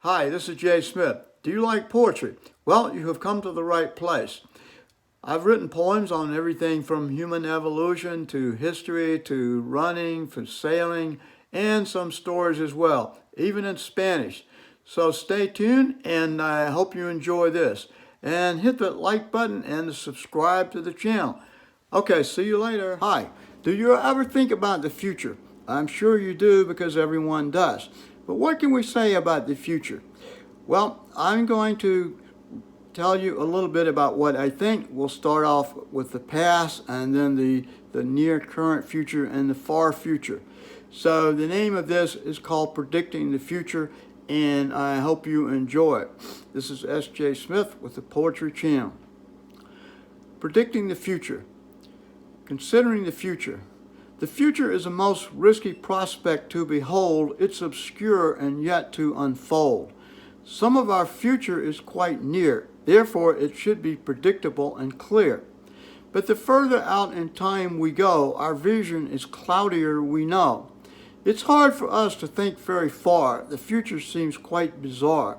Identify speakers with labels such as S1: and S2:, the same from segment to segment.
S1: Hi, this is Jay Smith. Do you like poetry? Well, you have come to the right place. I've written poems on everything from human evolution to history to running, for sailing, and some stories as well, even in Spanish. So stay tuned and I hope you enjoy this. And hit the like button and subscribe to the channel. Okay, see you later. Hi, do you ever think about the future? I'm sure you do because everyone does. But what can we say about the future? Well, I'm going to tell you a little bit about what I think. We'll start off with the past and then the near current future and the far future. So the name of this is called Predicting the Future, and I hope you enjoy it. This is S.J. Smith with the Poetry Channel. Predicting the future. Considering the future. The future is a most risky prospect to behold. It's obscure and yet to unfold. Some of our future is quite near. Therefore, it should be predictable and clear. But the further out in time we go, our vision is cloudier, we know. It's hard for us to think very far. The future seems quite bizarre.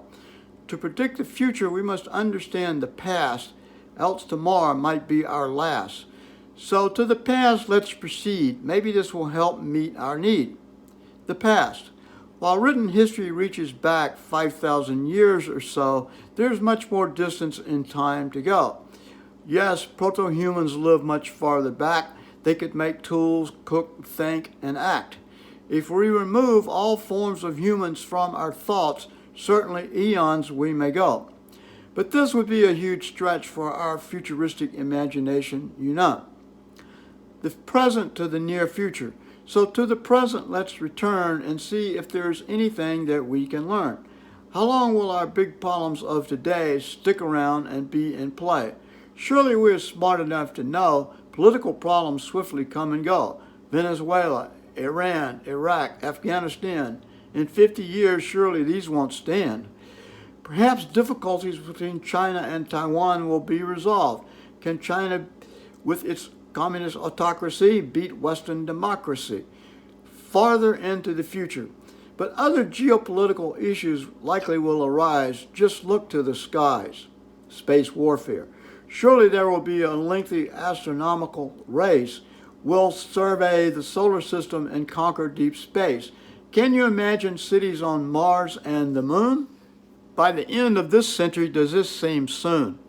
S1: To predict the future, we must understand the past, else tomorrow might be our last. So to the past, let's proceed. Maybe this will help meet our need. The past. While written history reaches back 5,000 years or so, there's much more distance in time to go. Yes, proto-humans live much farther back. They could make tools, cook, think, and act. If we remove all forms of humans from our thoughts, certainly eons we may go. But this would be a huge stretch for our futuristic imagination, you know. The present to the near future. So to the present, let's return and see if there's anything that we can learn. How long will our big problems of today stick around and be in play? Surely we're smart enough to know political problems swiftly come and go. Venezuela, Iran, Iraq, Afghanistan. In 50 years, surely these won't stand. Perhaps difficulties between China and Taiwan will be resolved. Can China, with its communist autocracy, beat Western democracy? Farther into the future. But other geopolitical issues likely will arise. Just look to the skies. Space warfare. Surely there will be a lengthy astronomical race. We'll survey the solar system and conquer deep space. Can you imagine cities on Mars and the moon? By the end of this century, does this seem soon?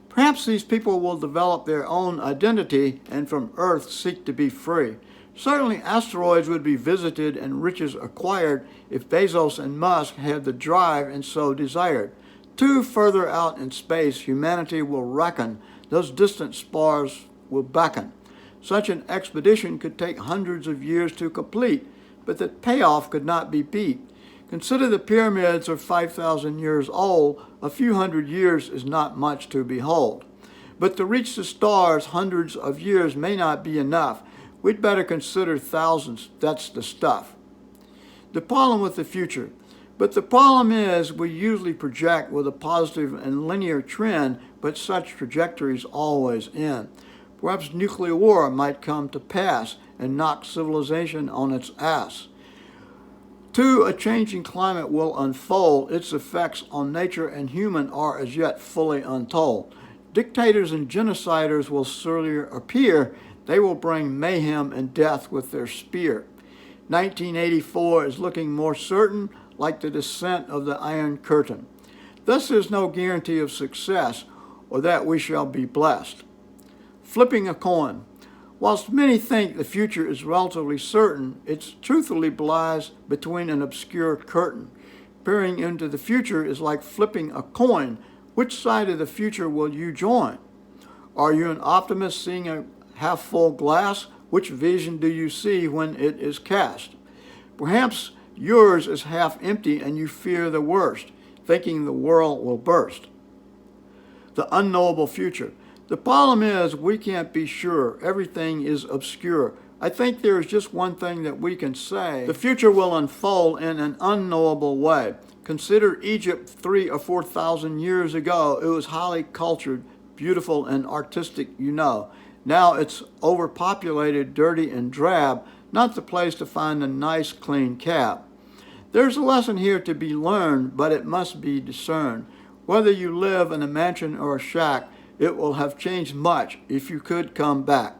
S1: Perhaps these people will develop their own identity and from Earth seek to be free. Certainly asteroids would be visited and riches acquired if Bezos and Musk had the drive and so desired. Too further out in space, humanity will reckon. Those distant stars will beckon. Such an expedition could take hundreds of years to complete, but the payoff could not be beat. Consider the pyramids are 5,000 years old. A few hundred years is not much to behold. But to reach the stars, hundreds of years may not be enough. We'd better consider thousands. That's the stuff. The problem with the future. But the problem is we usually project with a positive and linear trend, but such trajectories always end. Perhaps nuclear war might come to pass and knock civilization on its ass. Two, a changing climate will unfold. Its effects on nature and human are as yet fully untold. Dictators and genociders will surely appear. They will bring mayhem and death with their spear. 1984 is looking more certain, like the descent of the Iron Curtain. Thus there's no guarantee of success or that we shall be blessed. Flipping a coin. Whilst many think the future is relatively certain, it truthfully lies between an obscure curtain. Peering into the future is like flipping a coin. Which side of the future will you join? Are you an optimist seeing a half-full glass? Which vision do you see when it is cast? Perhaps yours is half empty and you fear the worst, thinking the world will burst. The unknowable future. The problem is we can't be sure. Everything is obscure. I think there is just one thing that we can say. The future will unfold in an unknowable way. Consider Egypt 3,000 or 4,000 years ago. It was highly cultured, beautiful, and artistic, you know. Now it's overpopulated, dirty, and drab, not the place to find a nice, clean cab. There's a lesson here to be learned, but it must be discerned. Whether you live in a mansion or a shack, it will have changed much if you could come back.